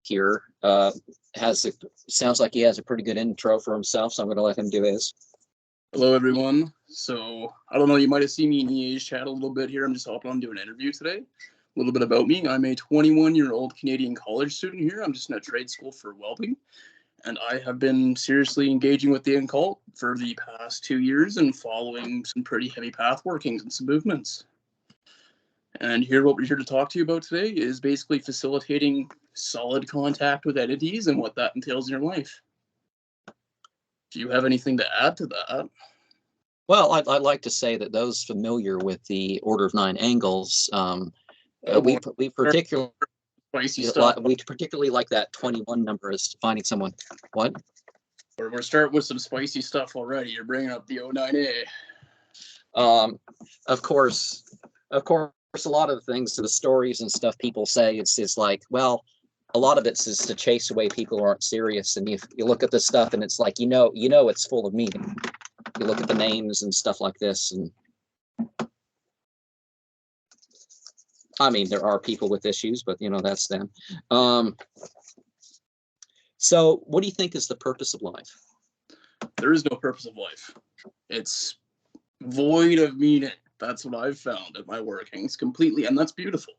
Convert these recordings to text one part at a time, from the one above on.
here sounds like he has a pretty good intro for himself, so I'm going to let him do his. Hello, everyone. So, I don't know, you might have seen me in EA's chat a little bit here. I'm just hopping on to an interview today. A little bit about me. I'm a 21-year-old Canadian college student here. I'm just in a trade school for welding. And I have been seriously engaging with the occult for the past 2 years and following some pretty heavy path workings and some movements. And here, what we're here to talk to you about today is basically facilitating solid contact with entities and what that entails in your life. Do you have anything to add to that? Well, I'd like to say that those familiar with the Order of Nine Angles, we particularly like that 21 number as finding someone. What? We're starting with some spicy stuff already. You're bringing up the 09A. Of course, a lot of the things, the stories and stuff people say, it's like, well, a lot of it's is to chase away people who aren't serious. And you look at this stuff and it's like, you know, it's full of meaning. You look at the names and stuff like this, and I mean, there are people with issues, but you know, that's them. So what do you think is the purpose of life? There is no purpose of life. It's void of meaning. That's what I've found at my workings completely. And that's beautiful.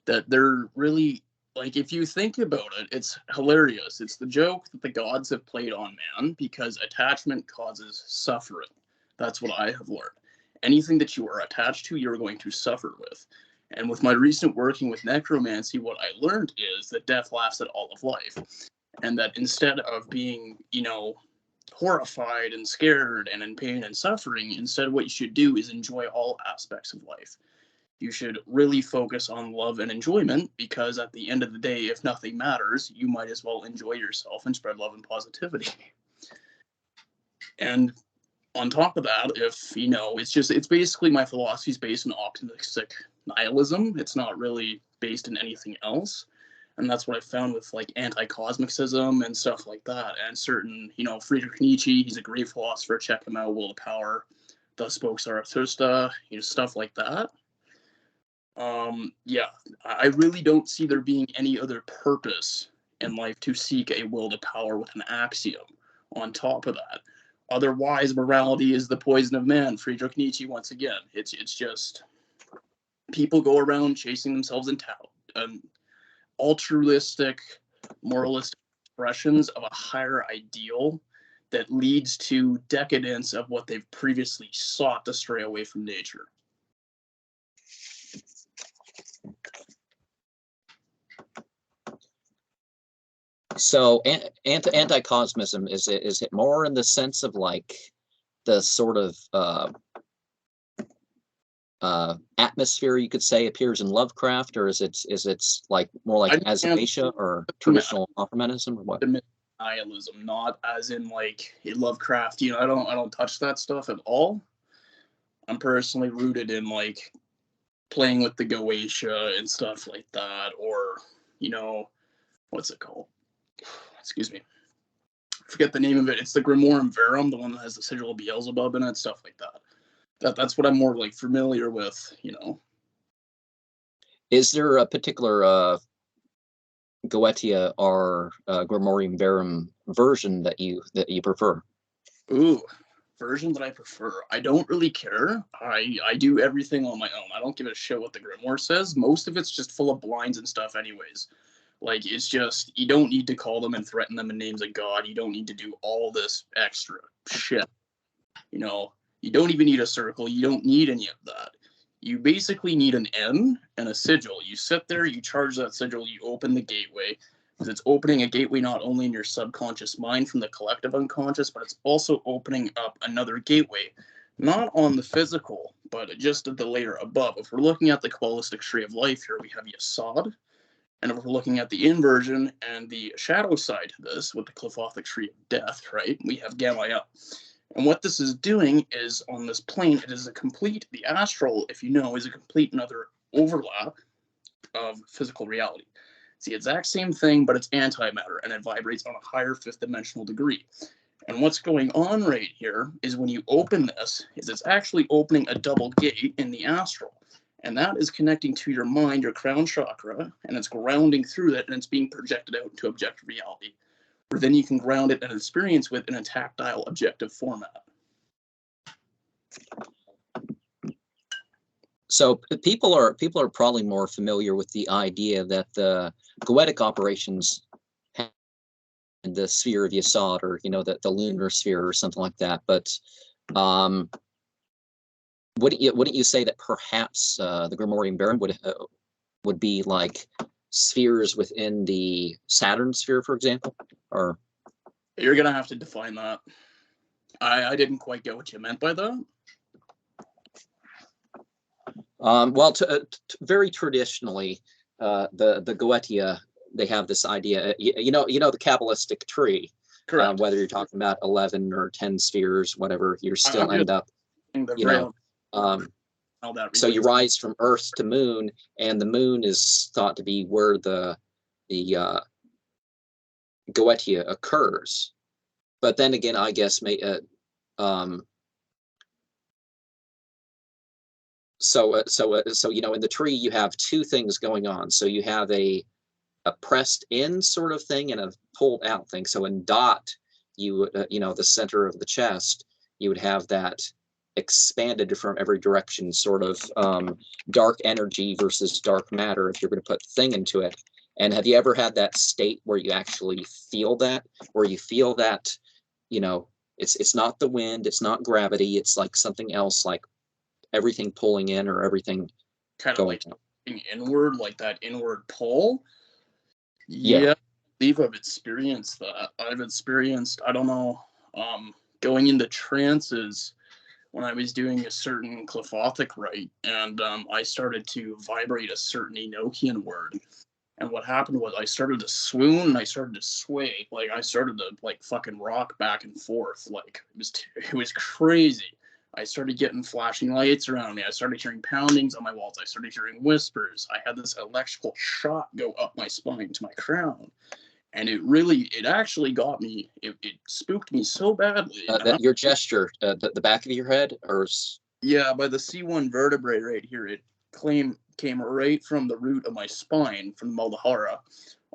That they're really, like, if you think about it, it's hilarious. It's the joke that the gods have played on man because attachment causes suffering. That's what I have learned. Anything that you are attached to, you're going to suffer with. And with my recent working with necromancy, what I learned is that death laughs at all of life. And that instead of being, you know, horrified and scared and in pain and suffering, instead what you should do is enjoy all aspects of life. You should really focus on love and enjoyment, because at the end of the day, if nothing matters, you might as well enjoy yourself and spread love and positivity. And on top of that, if, you know, it's basically my philosophy is based on optimistic nihilism. It's not really based in anything else. And that's what I found with like Anticosmism and stuff like that. And certain, you know, Friedrich Nietzsche, he's a great philosopher. Check him out, Will of Power, Thus Spoke Zarathustra, you know, stuff like that. Yeah, I really don't see there being any other purpose in life to seek a will to power with an axiom on top of that. Otherwise, morality is the poison of man. Friedrich Nietzsche, once again, it's just people go around chasing themselves in altruistic, moralistic expressions of a higher ideal that leads to decadence of what they've previously sought to stray away from nature. So anticosmism, is it more in the sense of like the sort of atmosphere, you could say, appears in Lovecraft, or is it like more like Azabatia or traditional Oppermanism, or what? Nihilism, not as in like Lovecraft. You know, I don't touch that stuff at all. I'm personally rooted in like playing with the Goetia and stuff like that, or, you know, what's it called? Excuse me. I forget the name of it. It's the Grimoire Verum, the one that has the sigil of Beelzebub in it, stuff like that. That's what I'm more like familiar with, you know. Is there a particular Goetia or Grimoire Verum version that you prefer? Ooh, version that I prefer. I don't really care. I do everything on my own. I don't give a shit what the Grimoire says. Most of it's just full of blinds and stuff anyways. Like, it's just, you don't need to call them and threaten them in names of God. You don't need to do all this extra shit. You know, you don't even need a circle. You don't need any of that. You basically need an N and a sigil. You sit there, you charge that sigil, you open the gateway. Because it's opening a gateway not only in your subconscious mind from the collective unconscious, but it's also opening up another gateway. Not on the physical, but just at the layer above. If we're looking at the Kabbalistic tree of life here, we have Yesod. And if we're looking at the inversion and the shadow side to this with the Qliphothic tree of death, right, we have Gamma. And what this is doing is, on this plane, it is the astral, if you know, is a complete another overlap of physical reality. It's the exact same thing, but it's antimatter, and it vibrates on a higher fifth dimensional degree. And what's going on right here is when you open this, is it's actually opening a double gate in the astral. And that is connecting to your mind, your crown chakra, and it's grounding through that, and it's being projected out into objective reality, where then you can ground it and experience with in a tactile, objective format. So people are probably more familiar with the idea that the goetic operations have the sphere of Yesod, or the lunar sphere or something like that. But wouldn't you say that perhaps the Grimorian Baron would be like spheres within the Saturn sphere, for example? Or you're gonna have to define that. I didn't quite get what you meant by that. Well, very traditionally, the Goetia, they have this idea. You know the Kabbalistic tree. Correct. Whether you're talking about 11 or 10 spheres, whatever, you still end up. So you rise from Earth to Moon, and the Moon is thought to be where the Goetia occurs. But then again, I guess So in the tree you have two things going on. So you have a pressed in sort of thing and a pulled out thing. So in dot, you would the center of the chest, you would have that expanded from every direction sort of dark energy versus dark matter, if you're going to put thing into it. And have you ever had that state where you actually feel that, it's not the wind, it's not gravity, it's like something else, like everything pulling in or everything kind of like inward, like that inward pull? Yeah, I believe I've experienced that. I don't know, going into trances when I was doing a certain Qliphothic rite, and I started to vibrate a certain Enochian word. And what happened was I started to swoon and I started to sway. Like I started to fucking rock back and forth. Like it was crazy. I started getting flashing lights around me. I started hearing poundings on my walls. I started hearing whispers. I had this electrical shot go up my spine to my crown. And it actually got me. It spooked me so badly. Your gesture, the back of your head, or? Yeah, by the C1 vertebrae right here. It came right from the root of my spine, from the Muldahara,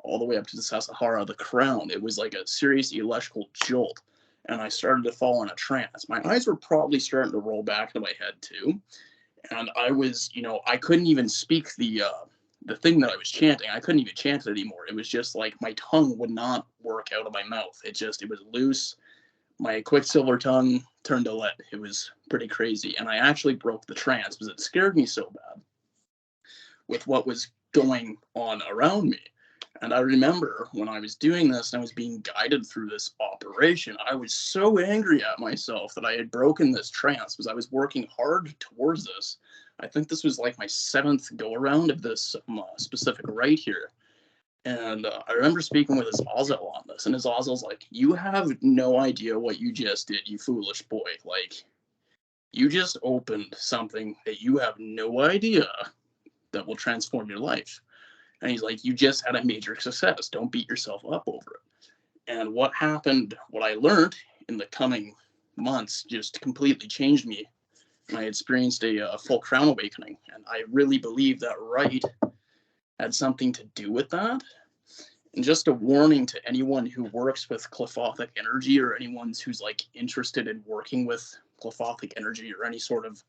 all the way up to the Sasahara, the crown. It was like a serious electrical jolt. And I started to fall in a trance. My eyes were probably starting to roll back into my head too. And I was, I couldn't even speak the thing that I was chanting. I couldn't even chant it anymore. It was just like my tongue would not work out of my mouth. It was loose. My Quicksilver tongue turned to lead. It was pretty crazy. And I actually broke the trance because it scared me so bad with what was going on around me. And I remember when I was doing this and I was being guided through this operation, I was so angry at myself that I had broken this trance because I was working hard towards this. I think this was like my 7th go around of this specific rite here. And I remember speaking with Azazel on this, and Azazel's like, "You have no idea what you just did, you foolish boy. Like, you just opened something that you have no idea that will transform your life." And he's like, "You just had a major success. Don't beat yourself up over it." And what I learned in the coming months just completely changed me. And I experienced a full crown awakening. And I really believe that rite had something to do with that. And just a warning to anyone who works with Qliphothic energy, or anyone who's interested in working with Qliphothic energy or any sort of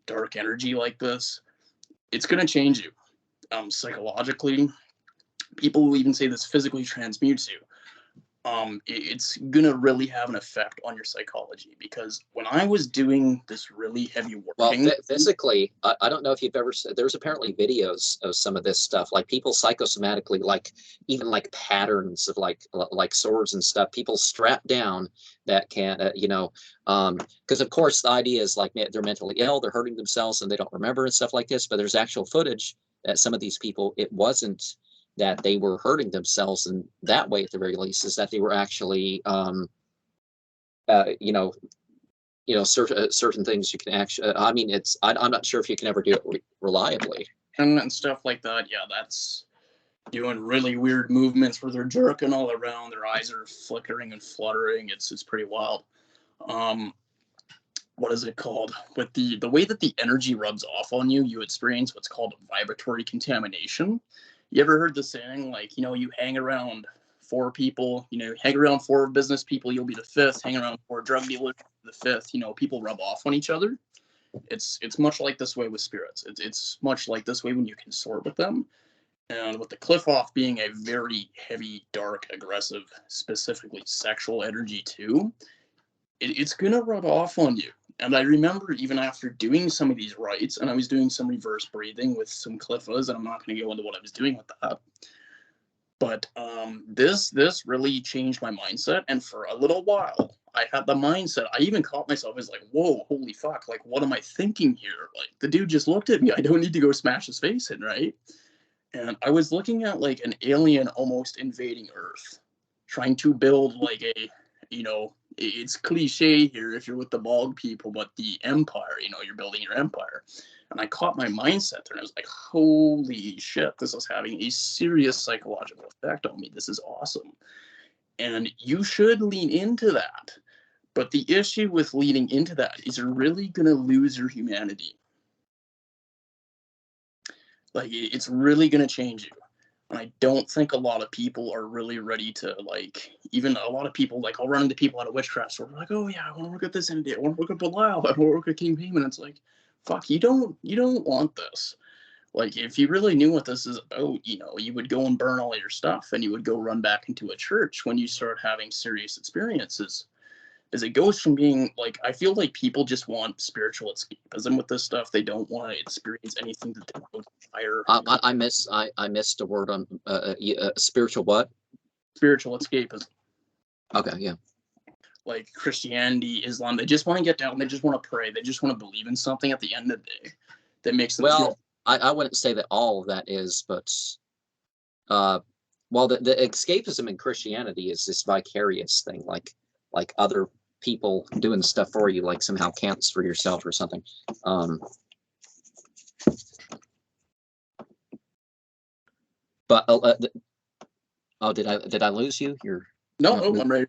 dark energy like this, it's going to change you. Psychologically, people will even say this physically transmutes you. It's gonna really have an effect on your psychology, because when I was doing this really heavy working, physically, I don't know if you've ever said, there's apparently videos of some of this stuff, like people psychosomatically, even patterns of like swords and stuff, people strapped down that can because of course the idea is they're mentally ill, they're hurting themselves and they don't remember and stuff like this, but there's actual footage that some of these people, it wasn't that they were hurting themselves in that way, at the very least, is that they were actually certain things you can actually, I'm not sure if you can ever do it reliably and stuff like that. Yeah, that's doing really weird movements where they're jerking all around, their eyes are flickering and fluttering. It's pretty wild. what is it called? With the way that the energy rubs off on you, you experience what's called vibratory contamination. You ever heard the saying, like, you hang around 4 people, hang around 4 business people, you'll be the 5th. Hang around 4 drug dealers, the 5th. People rub off on each other. It's much like this way with spirits. It's much like this way when you consort with them. And with the cliff off being a very heavy, dark, aggressive, specifically sexual energy too, it's gonna rub off on you. And I remember even after doing some of these rites, and I was doing some reverse breathing with some cliffas, and I'm not going to go into what I was doing with that. But this really changed my mindset. And for a little while, I had the mindset. I even caught myself as like, whoa, holy fuck! Like, what am I thinking here? Like, the dude just looked at me. I don't need to go smash his face in, right? And I was looking at like an alien almost invading Earth, trying to build like a, it's cliche here if you're with the bald people, but the empire, you're building your empire. And I caught my mindset there and I was like, holy shit, this is having a serious psychological effect on me. This is awesome. And you should lean into that. But the issue with leaning into that is you're really going to lose your humanity. Like, it's really going to change you. And I don't think a lot of people are really ready to, like, even a lot of people, like, I'll run into people out of witchcraft store, like, oh yeah, I want to work at this entity, I want to work at Belial, I want to work at King Payment. It's like, fuck, you don't want this. Like, if you really knew what this is about, you would go and burn all your stuff and you would go run back into a church when you start having serious experiences. As it goes from being like, I feel like people just want spiritual escapism with this stuff. They don't want to experience anything that they don't higher. I missed a word on spiritual what? Spiritual escapism. Okay, yeah. Like Christianity, Islam, they just want to get down. They just want to pray. They just want to believe in something at the end of the day that makes them feel. I wouldn't say that all of that is, but well, the escapism in Christianity is this vicarious thing, like other people doing stuff for you, like somehow counts for yourself or something. But oh, did I lose you? No, I'm ready.